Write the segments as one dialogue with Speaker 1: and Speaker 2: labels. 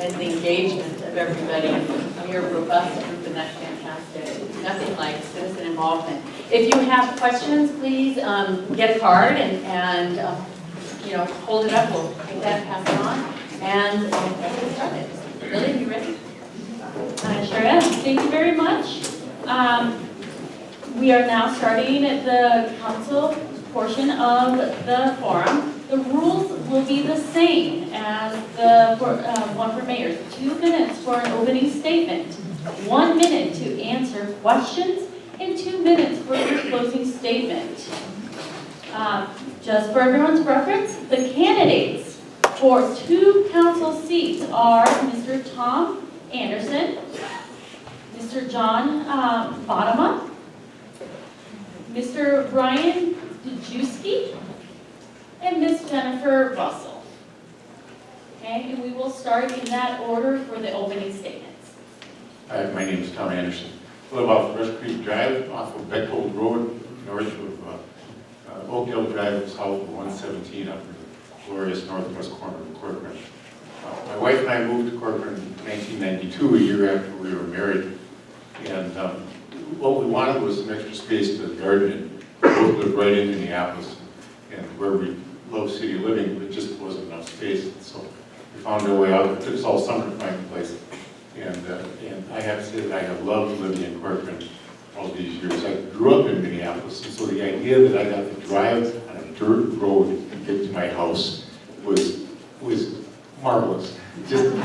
Speaker 1: and the engagement of everybody. You're a robust group, and that's fantastic. Nothing like citizen involvement. If you have questions, please get a card and hold it up. We'll take that and pass it on. And we'll get started. Lily, you ready? Sure am. Thank you very much. We are now starting the council portion of the forum. The rules will be the same as the one for mayors. 2 minutes for an opening statement, 1 minute to answer questions, and 2 minutes for your closing statement. Just for everyone's reference, the candidates for 2 council seats are Mr. Tom Anderson, Mr. John Bottomup, Mr. Brian Dejewski, and Ms. Jennifer Russell. Okay, and we will start in that order for the opening statements.
Speaker 2: Hi, my name is Tom Anderson. I live off Rush Creek Drive, off of Beckhold Road, north of Oakdale Drive, south of 117, up in the glorious northwest corner of Corcoran. My wife and I moved to Corcoran in 1992, a year after we were married. And what we wanted was some extra space to garden in. We both lived right in Minneapolis, and where we love city living, but just wasn't enough space. So we found our way out. It took us all summer to find a place. And I have to say that I have loved living in Corcoran all these years. I grew up in Minneapolis, and so the idea that I got to drive on a dirt road and get to my house was marvelous. Just,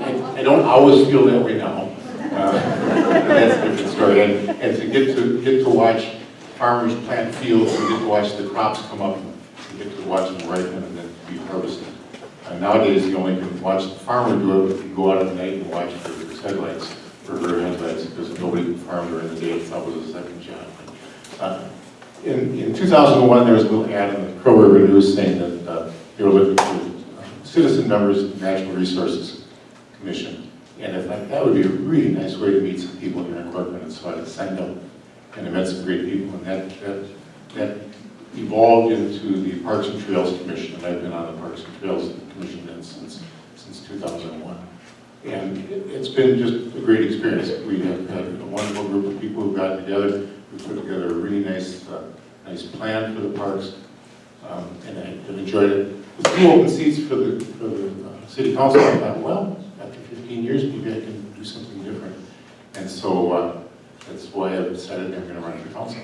Speaker 2: I don't always feel that way now. That's a different story. And to get to watch farmers plant fields and get to watch the crops come up and get to watch them ripen and then be harvested. Nowadays, you only can watch the farmer do it if you go out at night and watch for his headlights, for her headlights, because nobody can farm during the day. That was a second job. In 2001, there was a little ad in the Crow River News saying that they were looking for citizen members of the Natural Resources Commission. And I thought that would be a really nice way to meet some people here in Corcoran, and so I signed up, and I met some great people, and that evolved into the Parks and Trails Commission, and I've been on the Parks and Trails Commission then since 2001. And it's been just a great experience. We have had a wonderful group of people who've gotten together. We put together a really nice plan for the parks, and I've enjoyed it. With 2 open seats for the city council, I thought, well, after 15 years, maybe I can do something different. And so that's why I've decided I'm going to run for council.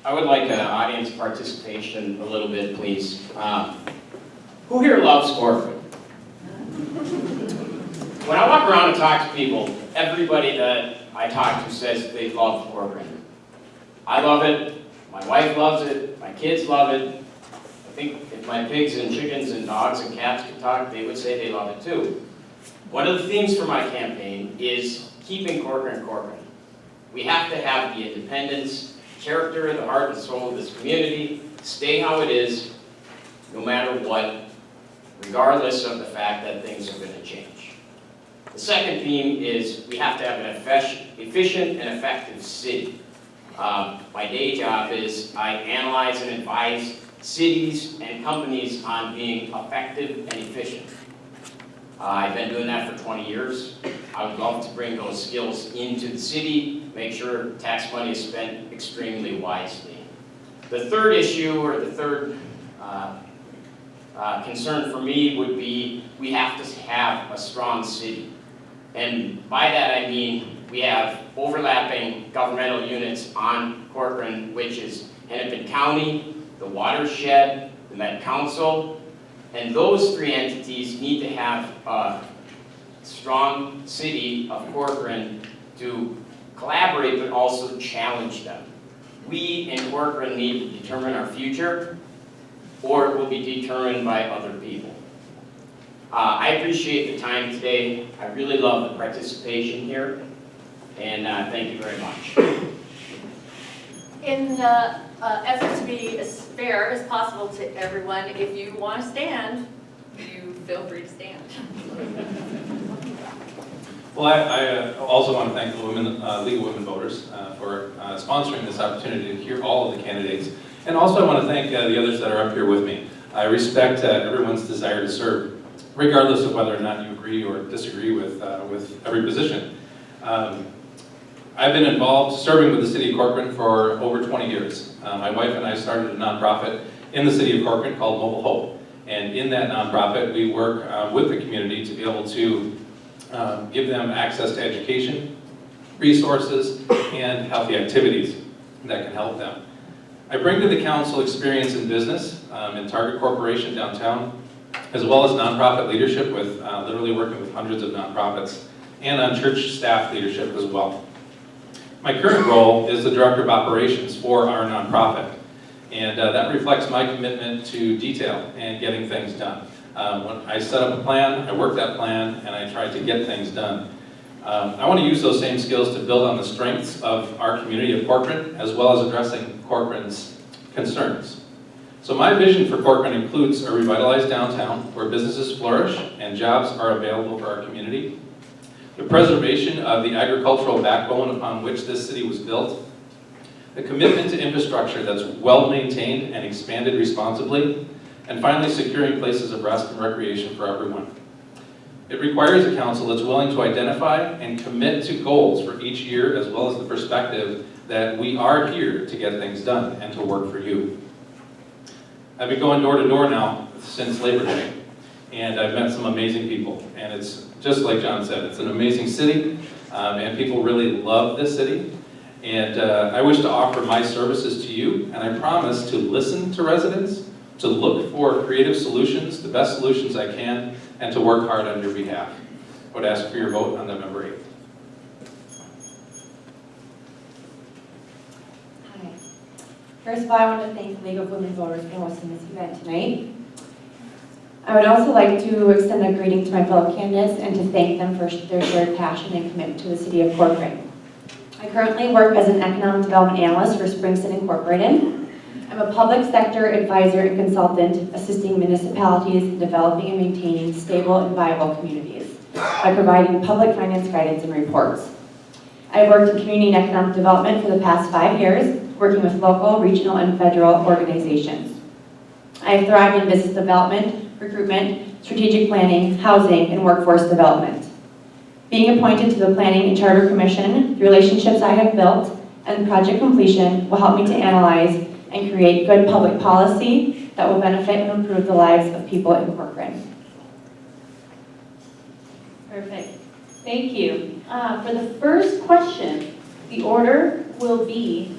Speaker 3: I would like audience participation a little bit, please. Who here loves Corcoran? When I walk around and talk to people, everybody that I talk to says they love Corcoran. I love it, my wife loves it, my kids love it. I think if my pigs and chickens and dogs and cats could talk, they would say they love it too. One of the themes for my campaign is keeping Corcoran Corcoran. We have to have the independence, character, the heart and soul of this community, stay how it is, no matter what, regardless of the fact that things are going to change. The second theme is we have to have an efficient and effective city. My day job is I analyze and advise cities and companies on being effective and efficient. I've been doing that for 20 years. I would love to bring those skills into the city, make sure tax money is spent extremely wisely. The third issue, or the third concern for me, would be we have to have a strong city. And by that I mean we have overlapping governmental units on Corcoran, which is Hennepin County, the watershed, the Met Council, and those 3 entities need to have a strong city of Corcoran to collaborate but also challenge them. We in Corcoran need to determine our future, or it will be determined by other people. I appreciate the time today. I really love the participation here, and thank you very much.
Speaker 1: In the effort to be as fair as possible to everyone, if you want to stand, you feel free to stand.
Speaker 4: Well, I also want to thank the League of Women Voters for sponsoring this opportunity to hear all of the candidates. And also I want to thank the others that are up here with me. I respect everyone's desire to serve, regardless of whether or not you agree or disagree with every position. I've been involved serving with the City of Corcoran for over 20 years. My wife and I started a nonprofit in the City of Corcoran called Mobile Hope. And in that nonprofit, we work with the community to be able to give them access to education, resources, and healthy activities that can help them. I bring to the council experience in business, in Target Corporation downtown, as well as nonprofit leadership with literally working with hundreds of nonprofits, and on church staff leadership as well. My current role is the Director of Operations for our nonprofit, and that reflects my commitment to detail and getting things done. When I set up a plan, I work that plan, and I try to get things done. I want to use those same skills to build on the strengths of our community of Corcoran, as well as addressing Corcoran's concerns. So my vision for Corcoran includes a revitalized downtown where businesses flourish and jobs are available for our community, the preservation of the agricultural backbone upon which this city was built, the commitment to infrastructure that's well maintained and expanded responsibly, and finally securing places of rest and recreation for everyone. It requires a council that's willing to identify and commit to goals for each year, as well as the perspective that we are here to get things done and to work for you. I've been going door to door now since Labor Day, and I've met some amazing people. And it's just like John said, it's an amazing city, and people really love this city. And I wish to offer my services to you, and I promise to listen to residents, to look for creative solutions, the best solutions I can, and to work hard on your behalf. I would ask for your vote on November 8th.
Speaker 5: Hi. First of all, I want to thank the League of Women Voters for hosting this event tonight. I would also like to extend a greeting to my fellow candidates and to thank them for their shared passion and commitment to the City of Corcoran. I currently work as an economic development analyst for Springston Incorporated. I'm a public sector advisor and consultant assisting municipalities in developing and maintaining stable and viable communities by providing public finance guidance and reports. I've worked in community and economic development for the past 5 years, working with local, regional, and federal organizations. I have thrived in business development, recruitment, strategic planning, housing, and workforce development. Being appointed to the Planning and Charter Commission, the relationships I have built, and project completion will help me to analyze and create good public policy that will benefit and improve the lives of people in Corcoran.
Speaker 1: Perfect. Thank you. For the first question, the order will be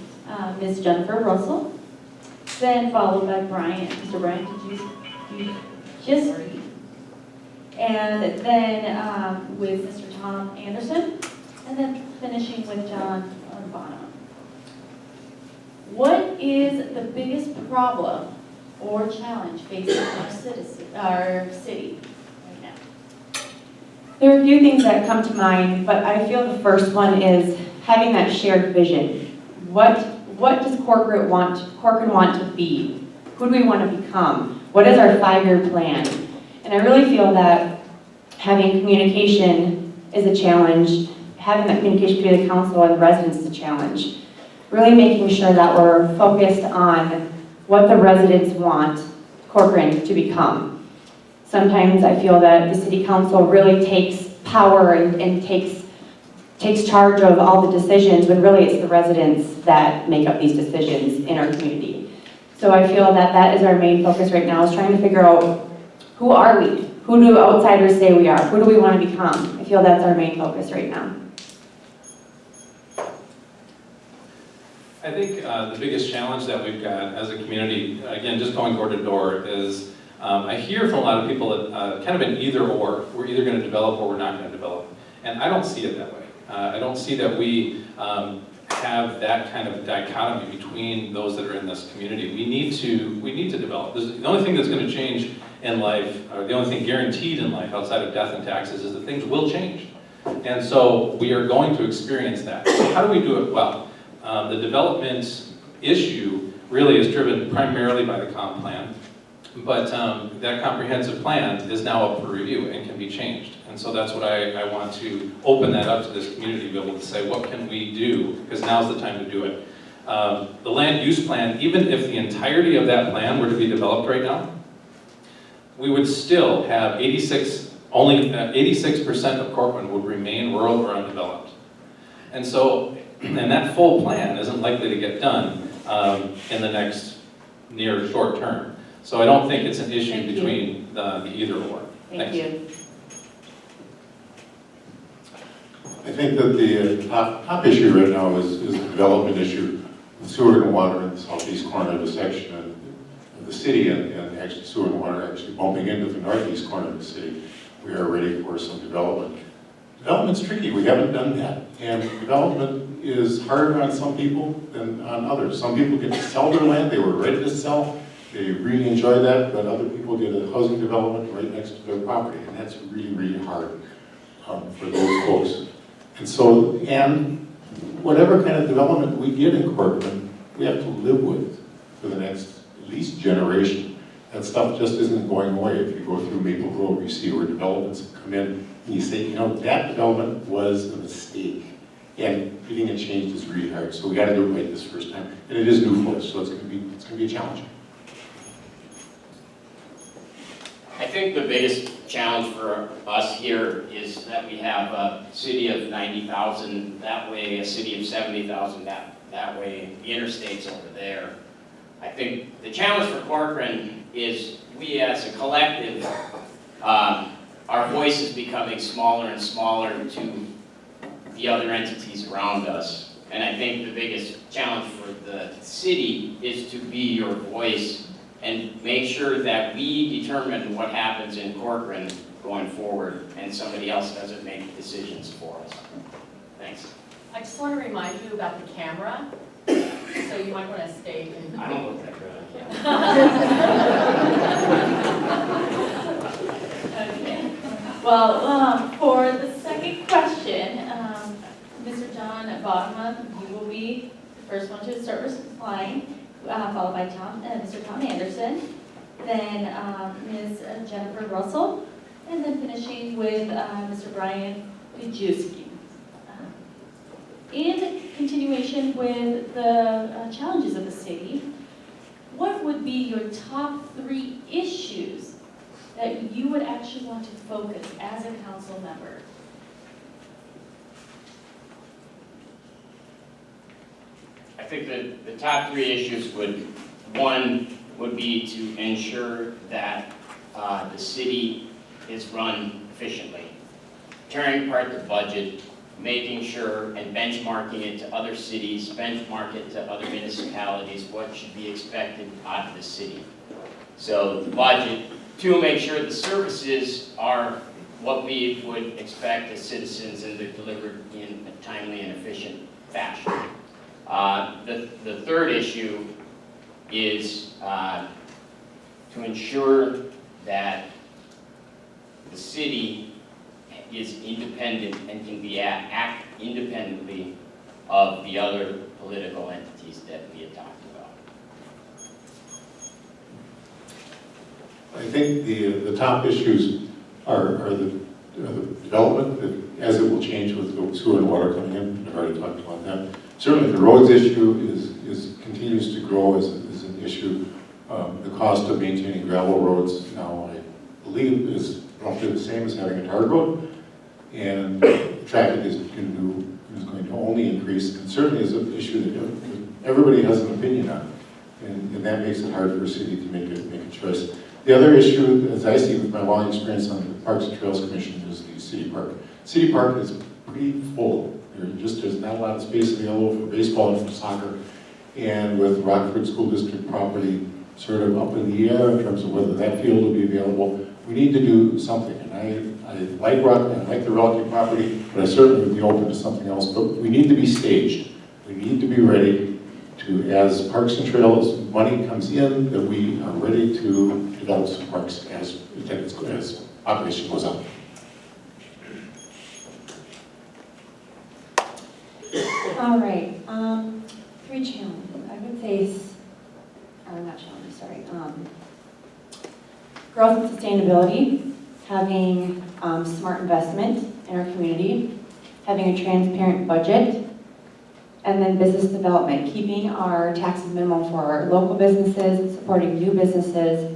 Speaker 1: Ms. Jennifer Russell, then followed by Brian. Mr. Brian, did you just read? And then with Mr. Tom Anderson, and then finishing with John Bonham. What is the biggest problem or challenge facing our city right now?
Speaker 5: There are a few things that come to mind, but I feel the first one is having that shared vision. What does Corcoran want to be? Who do we want to become? What is our 5-year plan? And I really feel that having communication is a challenge. Having that communication between the council and the residents is a challenge. Really making sure that we're focused on what the residents want Corcoran to become. Sometimes I feel that the city council really takes power and takes charge of all the decisions when really it's the residents that make up these decisions in our community. So I feel that that is our main focus right now, is trying to figure out who are we? Who do outsiders say we are? Who do we want to become? I feel that's our main focus right now.
Speaker 4: I think the biggest challenge that we've got as a community, again, just going door to door, is I hear from a lot of people that kind of an either or. We're either going to develop or we're not going to develop. And I don't see it that way. I don't see that we have that kind of dichotomy between those that are in this community. We need to develop. The only thing that's going to change in life, or the only thing guaranteed in life outside of death and taxes, is that things will change. And so we are going to experience that. So how do we do it well? The development issue really is driven primarily by the comp plan, but that comprehensive plan is now up for review and can be changed. And so that's what I want to open that up to this community, to be able to say, what can we do? Because now's the time to do it. The land use plan, even if the entirety of that plan were to be developed right now, we would still have 86% of Corcoran would remain rural or undeveloped. And so, and that full plan isn't likely to get done in the next near short term. So I don't think it's an issue
Speaker 1: Thank you.
Speaker 4: between the either or.
Speaker 1: Thank you.
Speaker 2: I think that the top issue right now is the development issue, sewer and water in the southeast corner of the section of the city, and actually sewer and water actually bumping into the northeast corner of the city. We are ready for some development. Development's tricky, we haven't done that. And development is harder on some people than on others. Some people get to sell their land, they were ready to sell, they really enjoy that, but other people get a housing development right next to their property, and that's really, really hard for those folks. And so, and whatever kind of development we get in Corcoran, we have to live with for the next at least generation. That stuff just isn't going away. If you go through Maple Grove, you see where developments come in, and you say, you know, that development was a mistake. And getting it changed is really hard. So we got to do it right this first time. And it is new for us, so it's going to be a challenge.
Speaker 3: I think the biggest challenge for us here is that we have a city of 90,000 that way, a city of 70,000 that way, the interstate's over there. I think the challenge for Corcoran is we as a collective, our voice is becoming smaller and smaller to the other entities around us. And I think the biggest challenge for the city is to be your voice and make sure that we determine what happens in Corcoran going forward and somebody else doesn't make decisions for us. Thanks.
Speaker 1: I just want to remind you about the camera, so you might want to stay in.
Speaker 3: I don't look that good.
Speaker 1: Okay. Well, for the second question, Mr. John Bodman, you will be the first one to start replying, followed by Mr. Tom Anderson, then Ms. Jennifer Russell, and then finishing with Mr. Brian Pajewski. In continuation with the challenges of the city, what would be your top 3 issues that you would actually want to focus as a council member?
Speaker 3: I think that the top 3 issues one would be to ensure that the city is run efficiently. Tearing apart the budget, making sure and benchmarking it to other cities, benchmark it to other municipalities, what should be expected out of the city. So the budget, 2, make sure the services are what we would expect as citizens and they're delivered in a timely and efficient fashion. The third issue is to ensure that the city is independent and can act independently of the other political entities that we had talked about.
Speaker 2: I think the top issues are the development, as it will change with the sewer and water coming in. I've already talked about that. Certainly the roads issue continues to grow as an issue. The cost of maintaining gravel roads now, I believe, is roughly the same as having a tar road. And traffic is going to only increase, and certainly is an issue that everybody has an opinion on. And that makes it hard for a city to make a choice. The other issue, as I see with my long experience on the Parks and Trails Commission, is the city park. City park is pretty full. There's not a lot of space available for baseball and for soccer. And with Rockford School District property sort of up in the air in terms of whether that field will be available, we need to do something. And I like the Rocky property, but I certainly would be open to something else. But we need to be staged. We need to be ready to, as Parks and Trails money comes in, that we are ready to develop some parks as population goes up.
Speaker 5: All right, 3 challenges. I would say, not challenges, sorry. Growth and sustainability, having smart investment in our community, having a transparent budget, and then business development, keeping our taxes minimal for our local businesses, supporting new businesses,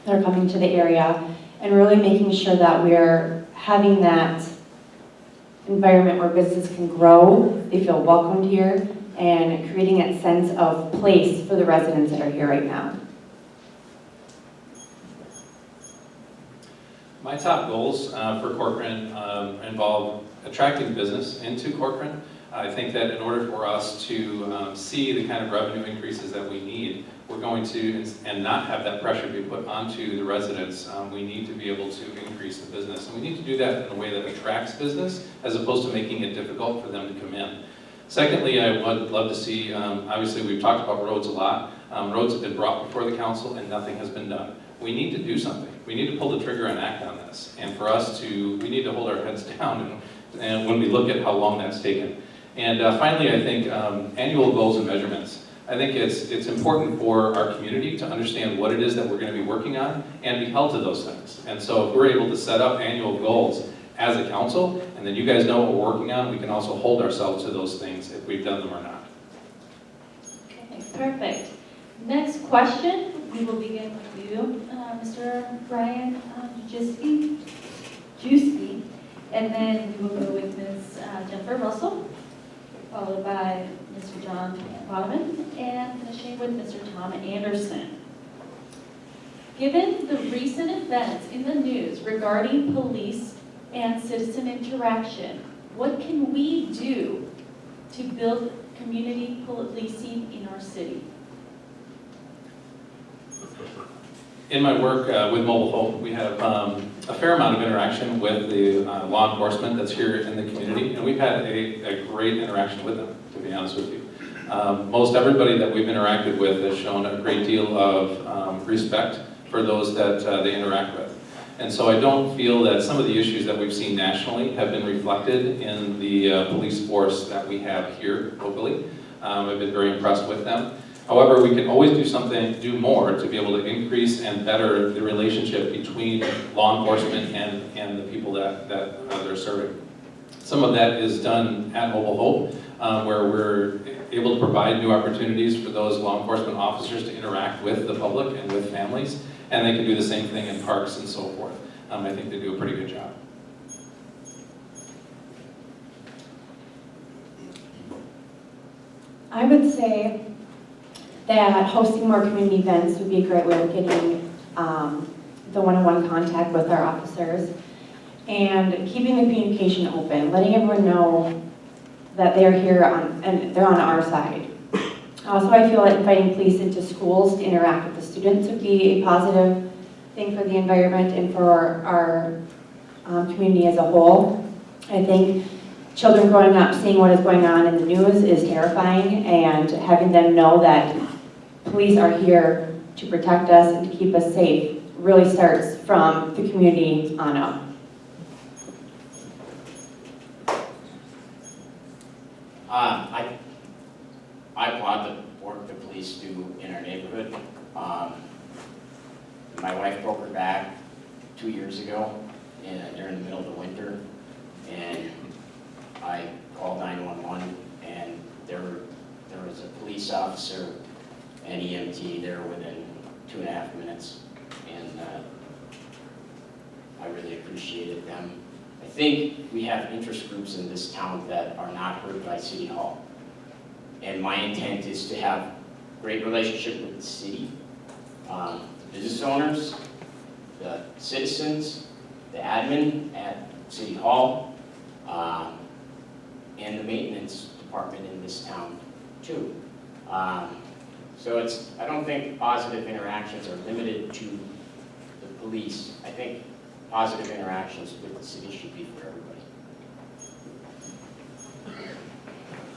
Speaker 5: that are coming to the area, and really making sure that we're having that environment where businesses can grow, they feel welcomed here, and creating that sense of place for the residents that are here right now.
Speaker 4: My top goals for Corcoran involve attracting business into Corcoran. I think that in order for us to see the kind of revenue increases that we need, we're going to, and not have that pressure be put onto the residents, we need to be able to increase the business. And we need to do that in a way that attracts business, as opposed to making it difficult for them to come in. Secondly, I would love to see, obviously we've talked about roads a lot. Roads have been brought before the council and nothing has been done. We need to do something. We need to pull the trigger and act on this. And for us to, we need to hold our heads down and when we look at how long that's taken. And finally, I think annual goals and measurements. I think it's important for our community to understand what it is that we're going to be working on and be held to those things. And so if we're able to set up annual goals as a council, and then you guys know what we're working on, we can also hold ourselves to those things if we've done them or not.
Speaker 6: Okay, perfect. Next question, we will begin with you, Mr. Brian Juski, and then we will go with Ms. Jennifer Russell, followed by Mr. John Bottoman, and finishing with Mr. Tom Anderson. Given the recent events in the news regarding police and citizen interaction, what can we do to build community policing in our city?
Speaker 4: In my work with Mobile Hope, we have a fair amount of interaction with the law enforcement that's here in the community, and we've had a great interaction with them, to be honest with you. Most everybody that we've interacted with has shown a great deal of respect for those that they interact with. And so I don't feel that some of the issues that we've seen nationally have been reflected in the police force that we have here locally. I've been very impressed with them. However, we can always do more to be able to increase and better the relationship between law enforcement and the people that they're serving. Some of that is done at Mobile Hope, where we're able to provide new opportunities for those law enforcement officers to interact with the public and with families, and they can do the same thing in parks and so forth. I think they do a pretty good job.
Speaker 5: I would say that hosting more community events would be a great way of getting the one-on-one contact with our officers and keeping the communication open, letting everyone know that they're here and they're on our side. Also, I feel like inviting police into schools to interact with the students would be a positive thing for the environment and for our community as a whole. I think children growing up seeing what is going on in the news is terrifying, and having them know that police are here to protect us and to keep us safe really starts from the community on up.
Speaker 3: I applaud the work the police do in our neighborhood. My wife broke her back 2 years ago during the middle of the winter, and I called 911, and there was a police officer and EMT there within 2.5 minutes, and I really appreciated them. I think we have interest groups in this town that are not heard by City Hall. And my intent is to have great relationship with the city, the business owners, the citizens, the admin at City Hall, and the maintenance department in this town too. So I don't think positive interactions are limited to the police. I think positive interactions with the city should be for everybody.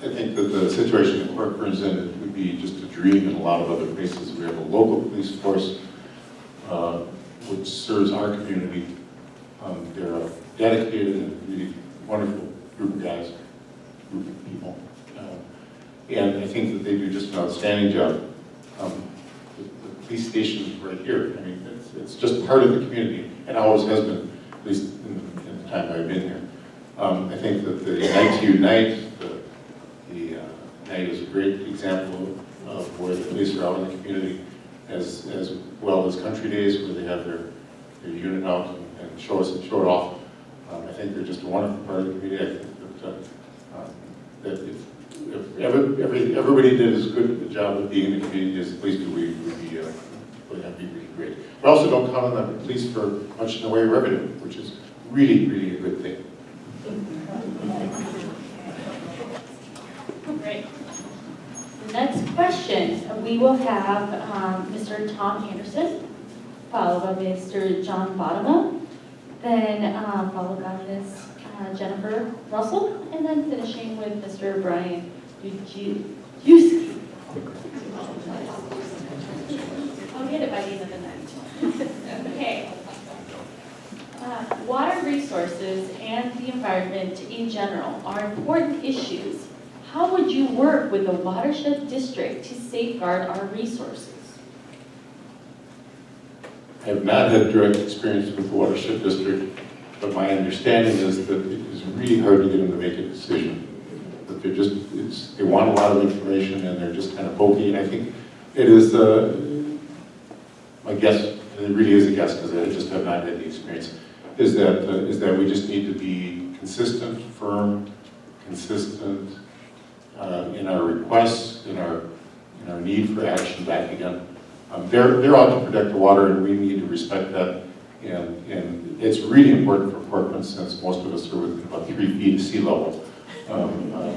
Speaker 2: I think that the situation that Corcoran's in would be just a dream in a lot of other places. We have a local police force which serves our community. They're a dedicated and really wonderful group of guys, group of people. And I think that they do just an outstanding job. The police station is right here. I mean, it's just part of the community, and always has been, at least in the time I've been here. I think that the Night to Unite, the night is a great example of where the police are out in the community. as well as Country Days, where they have their unit out and show it off. I think they're just a wonderful part of the community. I think that if everybody did as good a job of being in the community as the police do, we'd be really great. We also don't count on the police for much in the way of revenue, which is really, really a good thing.
Speaker 6: Great. The next question, we will have Mr. Tom Anderson, followed by Mr. John Bottomo, then followed by Ms. Jennifer Russell, and then finishing with Mr. Brian Yuski. I'll get it by the end of the night. Okay. Water resources and the environment in general are important issues. How would you work with the watershed district to safeguard our resources?
Speaker 2: I have not had direct experience with the watershed district, but my understanding is that it is really hard to get them to make a decision. That they want a lot of information and they're just kind of pokey. And I think it is, my guess, and it really is a guess because I just have not had the experience, is that we just need to be consistent, firm, consistent in our requests, in our need for action back again. They're out to protect the water, and we need to respect that. And it's really important for Corcoran, since most of us are within about 3 feet of sea level.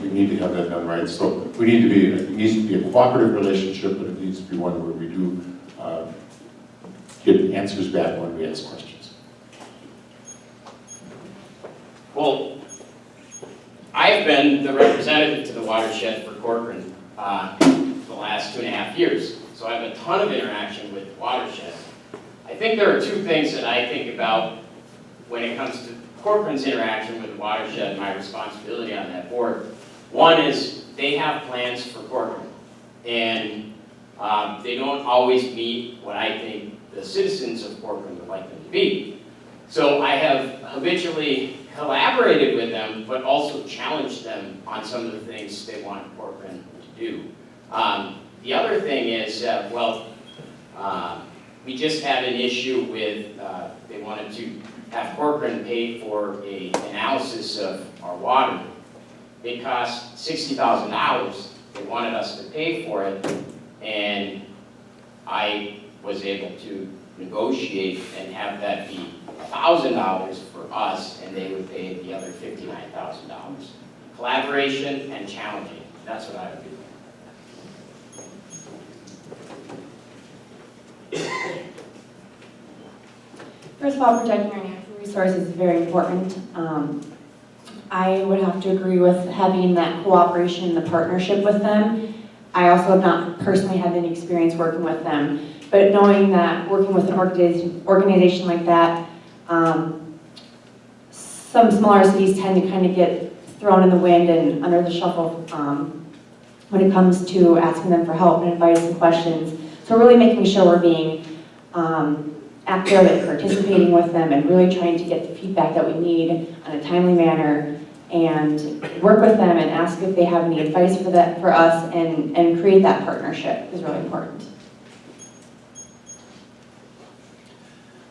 Speaker 2: We need to have that done right. So it needs to be a cooperative relationship, but it needs to be one where we do get answers back when we ask questions.
Speaker 3: Well, I've been the representative to the watershed for Corcoran for the last 2.5 years. So I have a ton of interaction with the watershed. I think there are two things that I think about when it comes to Corcoran's interaction with the watershed and my responsibility on that board. One is they have plans for Corcoran, and they don't always meet what I think the citizens of Corcoran would like them to be. So I have habitually collaborated with them, but also challenged them on some of the things they want Corcoran to do. The other thing is, we just had an issue with, they wanted to have Corcoran pay for an analysis of our water. It cost $60,000. They wanted us to pay for it, and I was able to negotiate and have that be $1,000 for us, and they would pay the other $59,000. Collaboration and challenging, that's what I would do.
Speaker 5: First of all, protecting our natural resources is very important. I would have to agree with having that cooperation and the partnership with them. I also have not personally had any experience working with them, but knowing that working with an organization like that, some smaller cities tend to kind of get thrown in the wind and under the shuffle when it comes to asking them for help and advice and questions. So really making sure we're being active and participating with them and really trying to get the feedback that we need on a timely manner and work with them and ask if they have any advice for us and create that partnership is really important.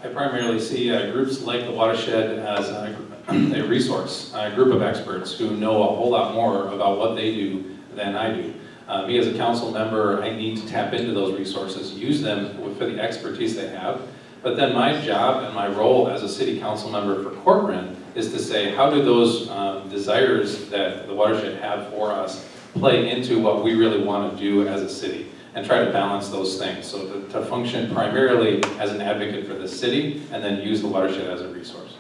Speaker 4: I primarily see groups like the Watershed as a resource, a group of experts who know a whole lot more about what they do than I do. Me as a council member, I need to tap into those resources, use them for the expertise they have. But then my job and my role as a city council member for Corcoran is to say, how do those desires that the Watershed have for us play into what we really want to do as a city, and try to balance those things. So to function primarily as an advocate for the city, and then use the Watershed as a resource.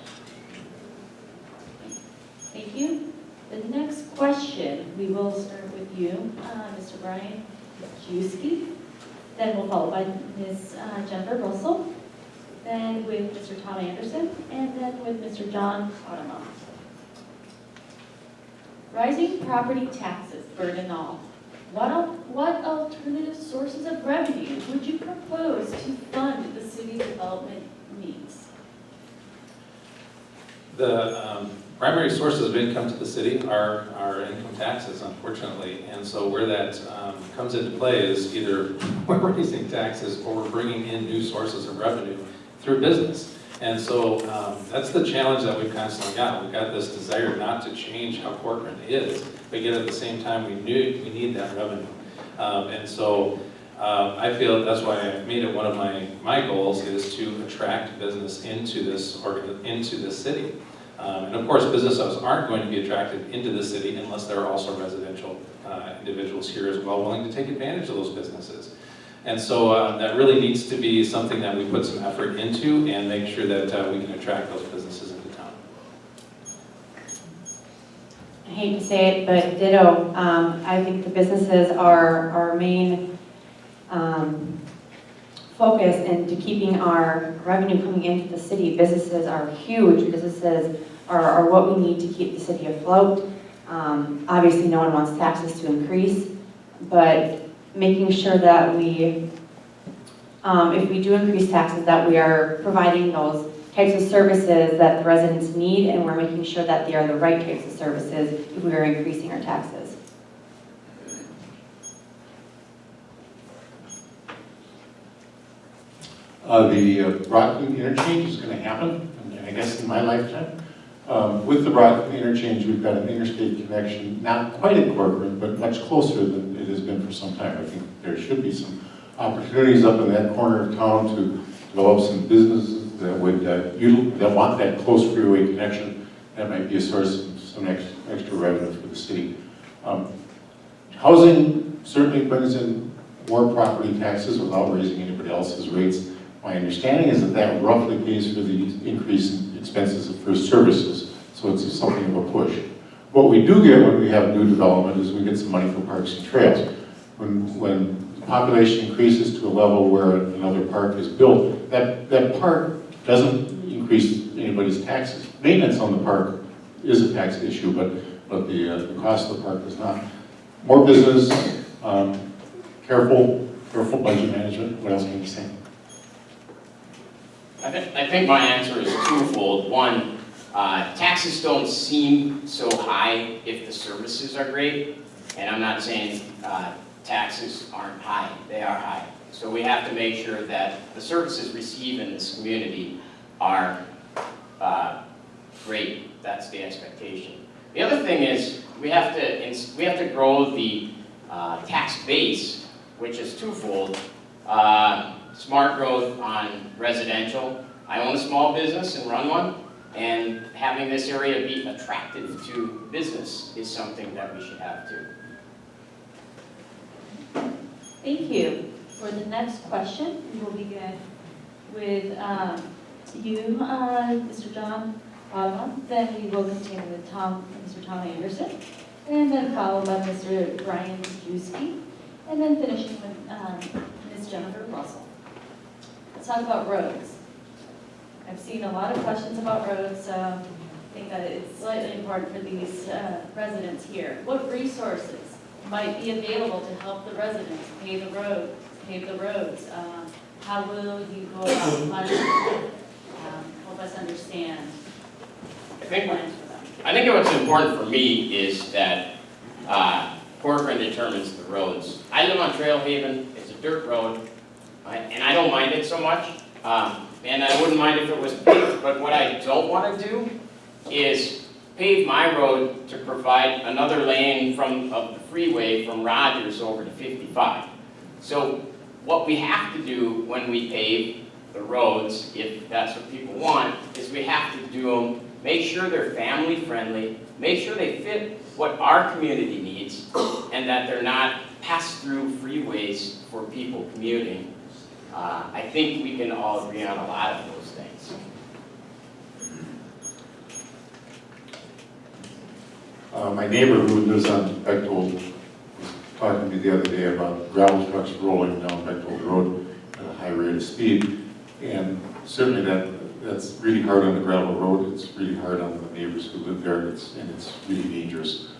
Speaker 6: Thank you. The next question, we will start with you, Mr. Brian Juski. Then we'll follow by Ms. Jennifer Russell. Then with Mr. Tom Anderson, and then with Mr. John Bottomo. Rising property taxes burden all. What alternative sources of revenue would you propose to fund the city's development needs?
Speaker 4: The primary sources of income to the city are income taxes, unfortunately. And so where that comes into play is either we're raising taxes or we're bringing in new sources of revenue through business. And so that's the challenge that we've constantly got. We've got this desire not to change how Corcoran is, but yet at the same time we need that revenue. And so I feel that's why I made it one of my goals is to attract business into this city. And of course, businesses aren't going to be attracted into the city unless there are also residential individuals here as well willing to take advantage of those businesses. And so that really needs to be something that we put some effort into and make sure that we can attract those businesses into town.
Speaker 5: I hate to say it, but ditto. I think the businesses are our main focus into keeping our revenue coming into the city. Businesses are huge. Businesses are what we need to keep the city afloat. Obviously, no one wants taxes to increase, but making sure that we, if we do increase taxes, that we are providing those types of services that the residents need, and we're making sure that they are the right types of services if we are increasing our taxes.
Speaker 2: The Brockton interchange is going to happen, and I guess in my lifetime. With the Brockton interchange, we've got an interstate connection, not quite at Corcoran, but much closer than it has been for some time. I think there should be some opportunities up in that corner of town to develop some businesses that would that want that close freeway connection. That might be a source of some extra revenue for the city. Housing certainly brings in more property taxes without raising anybody else's rates. My understanding is that that roughly pays for the increase in expenses for services, so it's something of a push. What we do get when we have new development is we get some money for parks and trails. When the population increases to a level where another park is built, that park doesn't increase anybody's taxes. Maintenance on the park is a tax issue, but the cost of the park does not. More business, careful budget management. What else can you say?
Speaker 3: I think my answer is twofold. One, taxes don't seem so high if the services are great, and I'm not saying taxes aren't high, they are high. So we have to make sure that the services received in this community are great. That's the expectation. The other thing is we have to grow the tax base, which is twofold. Smart growth on residential. I own a small business and run one, and having this area be attractive to business is something that we should have too.
Speaker 6: Thank you. For the next question, we will begin with you, Mr. John Bogman. Then we will continue with Mr. Tom Anderson, and then followed by Mr. Brian Juski, and then finishing with Ms. Jennifer Russell. Let's talk about roads. I've seen a lot of questions about roads, so I think that it's slightly important for these residents here. What resources might be available to help the residents pave the roads? How will you go about funding? Help us understand plans for them.
Speaker 3: I think what's important for me is that Corcoran determines the roads. I live on Trailhaven. It's a dirt road. And I don't mind it so much, and I wouldn't mind if it was paved, but what I don't want to do is pave my road to provide another lane of the freeway from Rogers over to 55. So what we have to do when we pave the roads, if that's what people want, is we have to do them, make sure they're family friendly, make sure they fit what our community needs, and that they're not pass-through freeways for people commuting. I think we can all agree on a lot of those things.
Speaker 2: My neighbor who lives on Bechtold was talking to me the other day about gravel trucks rolling down Bechtold Road at a high rate of speed. And certainly that's really hard on the gravel road. It's really hard on the neighbors who live there, and it's really dangerous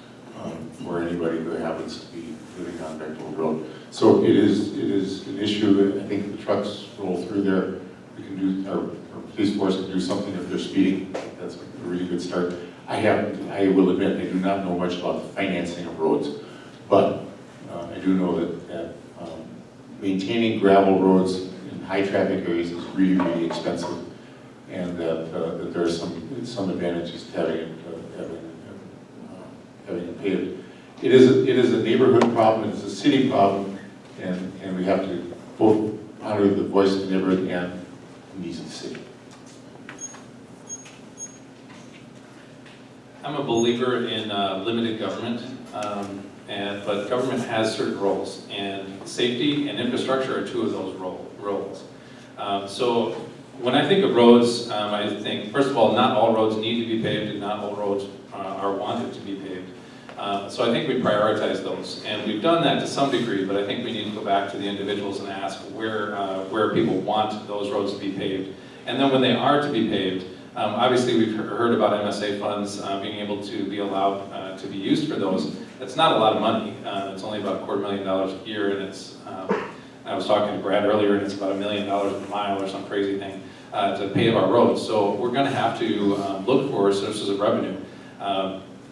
Speaker 2: for anybody who happens to be living on Bechtold Road. So it is an issue. I think the trucks roll through there. We can do, our police force can do something if they're speeding. That's a really good start. I will admit, I do not know much about the financing of roads, but I do know that maintaining gravel roads in high traffic areas is really, really expensive, and that there are some advantages to having it paved. It is a neighborhood problem, it's a city problem, and we have to both honor the voice of the neighborhood and the needs of the city.
Speaker 4: I'm a believer in limited government, but government has certain roles, and safety and infrastructure are two of those roles. So when I think of roads, I think, first of all, not all roads need to be paved, and not all roads are wanted to be paved. So I think we prioritize those, and we've done that to some degree, but I think we need to go back to the individuals and ask where people want those roads to be paved. And then when they are to be paved, obviously we've heard about MSA funds being able to be allowed to be used for those. That's not a lot of money. It's only about $250,000 a year, and it's, I was talking to Brad earlier, and it's about $1 million a mile or some crazy thing to pave our roads. So we're going to have to look for sources of revenue.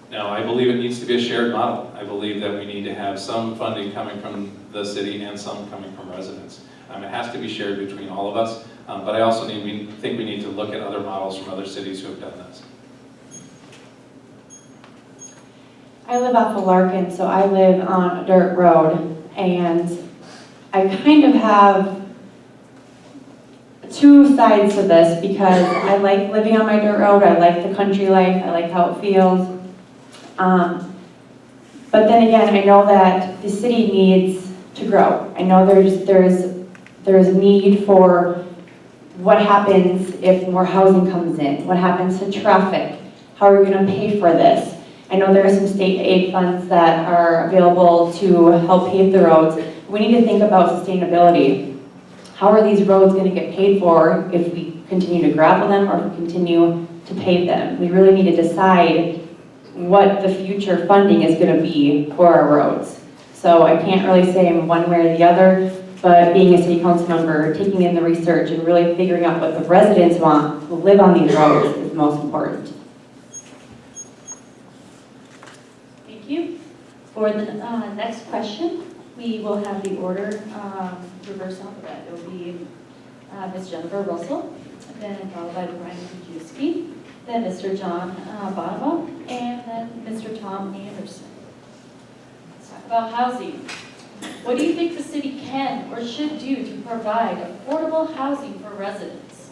Speaker 4: Now, I believe it needs to be a shared model. I believe that we need to have some funding coming from the city and some coming from residents. It has to be shared between all of us, but I also think we need to look at other models from other cities who have done this.
Speaker 5: I live off of Larkin, so I live on a dirt road, and I kind of have two sides to this because I like living on my dirt road, I like the country life, I like how it feels. But then again, I know that the city needs to grow. I know there's need for what happens if more housing comes in, what happens to traffic, how are we going to pay for this? I know there are some state aid funds that are available to help pave the roads. We need to think about sustainability. How are these roads going to get paid for if we continue to gravel them or if we continue to pave them? We really need to decide what the future funding is going to be for our roads. So I can't really say I'm one way or the other, but being a city council member, taking in the research and really figuring out what the residents want who live on these roads is most important.
Speaker 6: Thank you. For the next question, we will have the order reverse alphabet. It will be Ms. Jennifer Russell, then followed by Brian Kujewski, then Mr. John Bonamo, and then Mr. Tom Anderson. Let's talk about housing. What do you think the city can or should do to provide affordable housing for residents?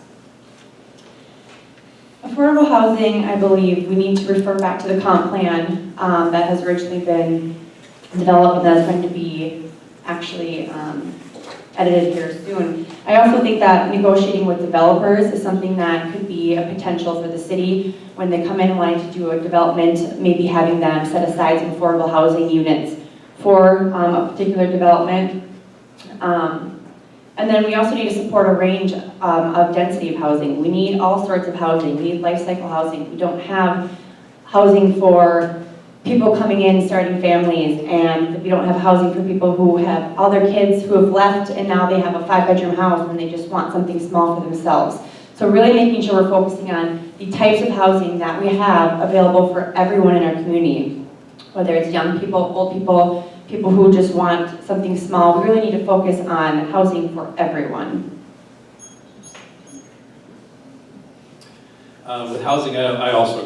Speaker 5: Affordable housing, I believe, we need to refer back to the comp plan that has originally been developed and that's going to be actually edited here soon. I also think that negotiating with developers is something that could be a potential for the city when they come in wanting to do a development, maybe having them set aside some affordable housing units for a particular development. And then we also need to support a range of density of housing. We need all sorts of housing. We need life cycle housing. We don't have housing for people coming in, starting families, and we don't have housing for people who have all their kids who have left and now they have a 5-bedroom house and they just want something small for themselves. So really making sure we're focusing on the types of housing that we have available for everyone in our community, whether it's young people, old people, people who just want something small. We really need to focus on housing for everyone.
Speaker 4: With housing, I also